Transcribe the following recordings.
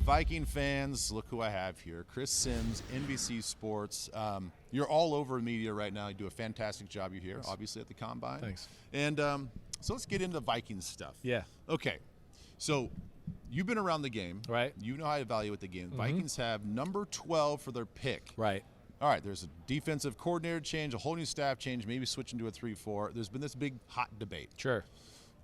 Viking fans, look who I have here. Chris Simms, NBC Sports. You're all over media right now. You do a fantastic job. You're here, obviously, at the Combine. Thanks. And so let's get into Vikings stuff. Yeah. Okay. So you've been around the game. Right. You know how to evaluate the game. Vikings have number 12 for their pick. Right. All right, there's a defensive coordinator change, a whole new staff change, maybe switching to a 3-4. There's been this big hot debate. Sure.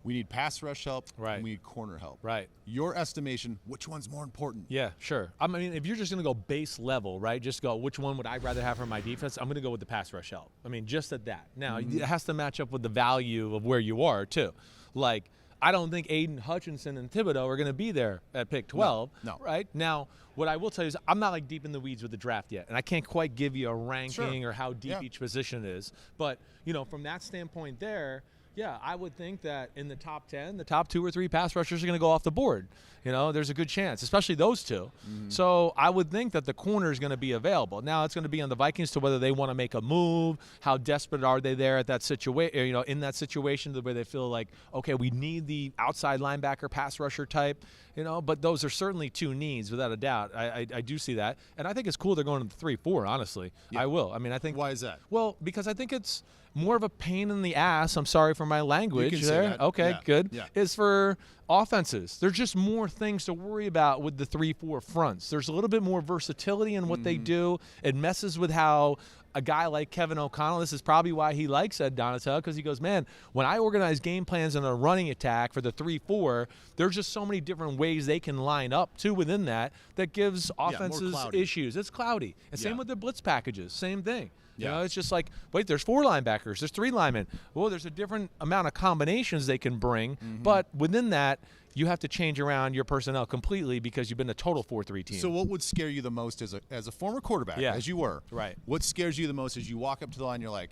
We need pass rush help, right, and we need corner help. Right. Your estimation, which one's more important? Yeah, sure. I mean, if you're just going to go base level, right, just go which one would I rather have for my defense, I'm going to go with the pass rush help. I mean, just at that. Now, it has to match up with the value of where you are, too. Like, I don't think Aiden Hutchinson and Thibodeau are going to be there at pick 12. No. Right? Now, what I will tell you is I'm not like deep in the weeds with the draft yet, and I can't quite give you a ranking or how deep each position is. But, you know, from that standpoint there, yeah, I would think that in the top 10, the top 2 or 3 pass rushers are going to go off the board. You know, there's a good chance, especially those two. So I would think that the corner is going to be available. Now it's going to be on the Vikings to whether they want to make a move, how desperate are they there at that situation, you know, in that situation where they feel like, okay, we need the outside linebacker pass rusher type, you know, but those are certainly 2 needs without a doubt. I do see that. And I think it's cool they're going to the 3-4, honestly. Yeah. I will. I mean, I think. Why is that? Well, because I think it's more of a pain in the ass. I'm sorry for my language you can there. Say that. Okay, good. Yeah. Is for offenses. There's just more things to worry about with the 3-4 fronts. There's a little bit more versatility in what they do. It messes with how a guy like Kevin O'Connell, this is probably why he likes Ed Donatel, because he goes, man, when I organize game plans in a running attack for the 3-4, there's just so many different ways they can line up, too, within that gives offenses issues. It's cloudy. And same with the blitz packages. Same thing. You know, it's just like, wait, there's 4 linebackers, there's 3 linemen. Well, there's a different amount of combinations they can bring, but within that, you have to change around your personnel completely because you've been a total 4-3 team. So what would scare you the most as a former quarterback, as you were? Right. What scares you the most is you walk up to the line, you're like,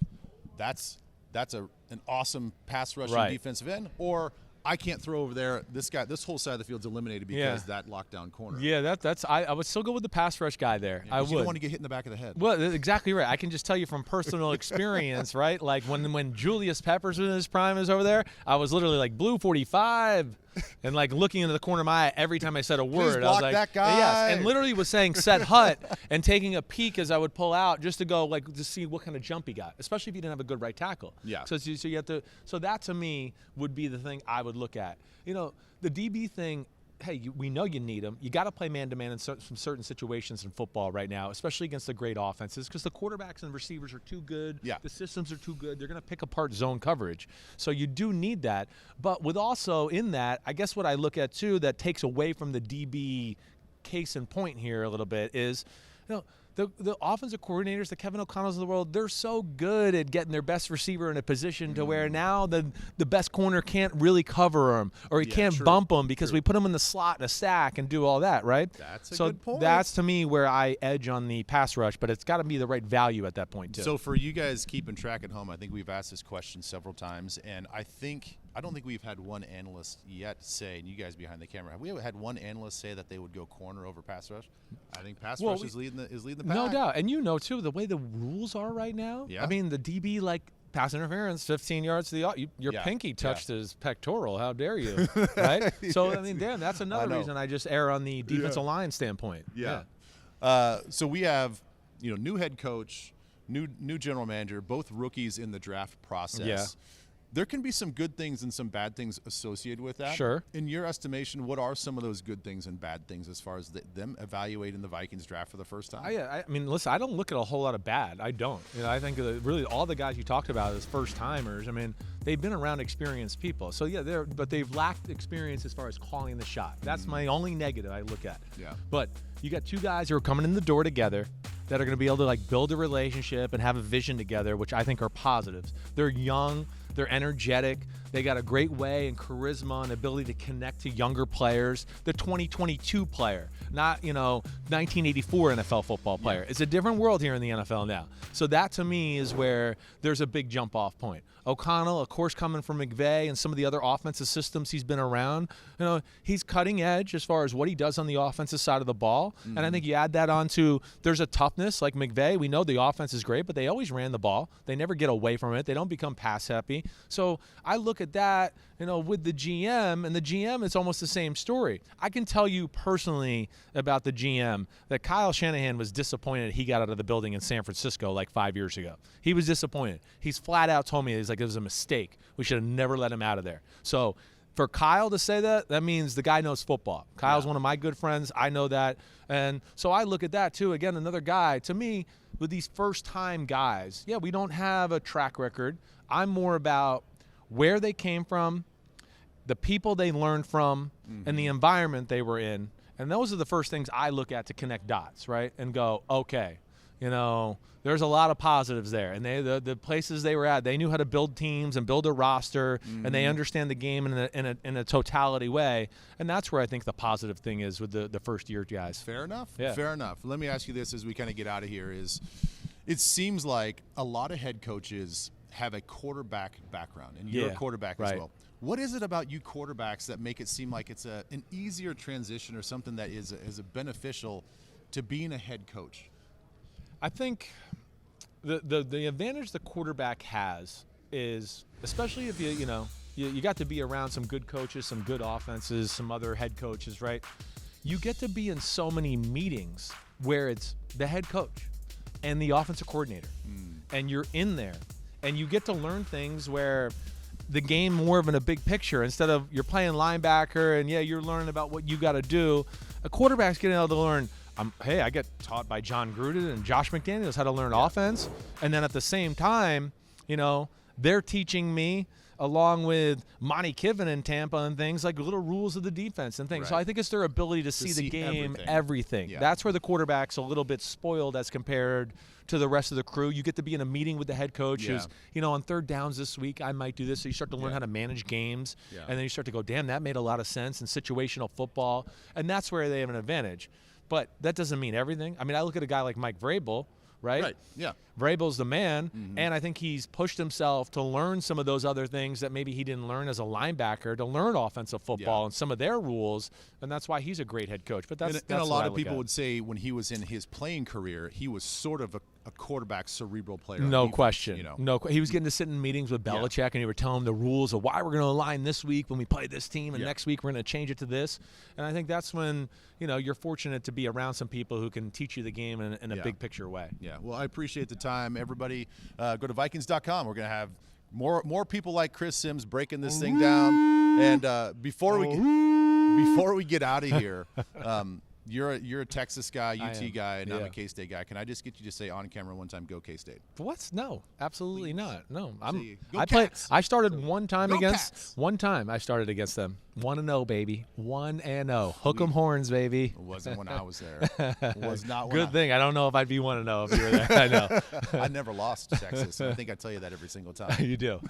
that's an awesome pass rushing defensive end, or I can't throw over there. This whole side of the field's eliminated because that lockdown corner. Yeah, I would still go with the pass rush guy there. Yeah, I would. You don't want to get hit in the back of the head. Well, exactly right. I can just tell you from personal experience, right? Like when Julius Peppers was in his prime was over there, I was literally like blue 45 and like looking into the corner of my eye every time I said a word. Please I was like, that guy. Yes, and literally was saying set hut and taking a peek as I would pull out just to go like to see what kind of jump he got, especially if you didn't have a good right tackle. Yeah. So you have to. So that to me would be the thing I would look at. You know, the DB thing. Hey, we know you need them. You got to play man-to-man in some certain situations in football right now, especially against the great offenses, because the quarterbacks and receivers are too good. Yeah. The systems are too good. They're going to pick apart zone coverage. So you do need that. But with also in that, I guess what I look at, too, that takes away from the DB case in point here a little bit is, you know, the offensive coordinators, the Kevin O'Connells of the world, they're so good at getting their best receiver in a position to where now the best corner can't really cover him or he can't bump him because we put him in the slot and a stack and do all that, right? That's a good point. That's, to me, where I edge on the pass rush, but it's got to be the right value at that point, too. So for you guys keeping track at home, I think we've asked this question several times, and I don't think we've had one analyst yet say, and you guys behind the camera, have we ever had one analyst say that they would go corner over pass rush? I think pass rush is leading the pack. No doubt. And you know, too, the way the rules are right now. Yeah. I mean, the DB, like, pass interference, 15 yards to the your pinky touched his pectoral. How dare you, right? So, I mean, damn, that's another reason I just err on the defensive line standpoint. Yeah. So we have, new head coach, new general manager, both rookies in the draft process. Yeah. There can be some good things and some bad things associated with that. Sure. In your estimation, what are some of those good things and bad things as far as them evaluating the Vikings draft for the first time? I mean, listen, I don't look at a whole lot of bad. I don't. I think really all the guys you talked about as first-timers, I mean, they've been around experienced people. So, yeah, but they've lacked experience as far as calling the shot. That's my only negative I look at. Yeah. But you got 2 guys who are coming in the door together that are going to be able to, like, build a relationship and have a vision together, which I think are positives. They're young. They're energetic. They got a great way and charisma and ability to connect to younger players. The 2022 player, not, 1984 NFL football player. Yeah. It's a different world here in the NFL now. So that, to me, is where there's a big jump-off point. O'Connell, of course, coming from McVay and some of the other offensive systems he's been around, he's cutting edge as far as what he does on the offensive side of the ball. Mm-hmm. And I think you add that on to there's a toughness like McVay. We know the offense is great, but they always ran the ball. They never get away from it. They don't become pass happy. So I look at at that, with the GM, and the GM, it's almost the same story. I can tell you personally about the GM that Kyle Shanahan was disappointed he got out of the building in San Francisco like 5 years ago. He was disappointed. He's flat out told me, he's like, it was a mistake. We should have never let him out of there. So for Kyle to say that means the guy knows football. Kyle's one of my good friends. I know that. And so I look at that too. Again, another guy, to me, with these first-time guys, we don't have a track record. I'm more about where they came from, the people they learned from, and the environment they were in. And those are the first things I look at to connect dots, right? And go, okay, there's a lot of positives there. And the places they were at, they knew how to build teams and build a roster, and they understand the game in a totality way. And that's where I think the positive thing is with the first-year guys. Fair enough. Yeah. Fair enough. Let me ask you this as we kind of get out of here is it seems like a lot of head coaches have a quarterback background, and you're a quarterback as well. What is it about you quarterbacks that make it seem like it's an easier transition or something that is a beneficial to being a head coach? I think the advantage the quarterback has is, especially if you got to be around some good coaches, some good offenses, some other head coaches, right? You get to be in so many meetings where it's the head coach and the offensive coordinator, and you're in there, and you get to learn things where the game more of in a big picture instead of you're playing linebacker and you're learning about what you got to do. A quarterback's getting able to learn. I get taught by John Gruden and Josh McDaniels how to learn offense, and then at the same time, they're teaching me, along with Monty Kiven in Tampa and things, like little rules of the defense and things. Right. So I think it's their ability to see the game, everything. Yeah. That's where the quarterback's a little bit spoiled as compared to the rest of the crew. You get to be in a meeting with the head coach who's, on third downs this week, I might do this. So you start to learn how to manage games, and then you start to go, damn, that made a lot of sense in situational football, and that's where they have an advantage. But that doesn't mean everything. I mean, I look at a guy like Mike Vrabel, right? Right, yeah. Vrabel's the man, and I think he's pushed himself to learn some of those other things that maybe he didn't learn as a linebacker, to learn offensive football and some of their rules, and that's why he's a great head coach. But that's a lot of people would say when he was in his playing career, he was sort of a quarterback cerebral player. No question. He was getting to sit in meetings with Belichick, and he would tell him the rules of why we're going to align this week when we play this team, and next week we're going to change it to this. And I think that's when you're fortunate to be around some people who can teach you the game in a big picture way. Yeah. Well, I appreciate the time, everybody. Go to Vikings.com. We're going to have more people like Chris Simms breaking this thing down. And before we get out of here, you're a Texas guy, UT guy, and I'm a K-State guy. Can I just get you to say on camera one time, "Go K-State"? What? No, absolutely not. No, I started one time against Cats. One time I started against them. 1-0, baby. 1-0. Hook 'em horns, baby. It wasn't when I was there. It was not. Good thing. I don't know if I'd be 1-0 if you were there. I know. I never lost to Texas. I think I tell you that every single time. You do.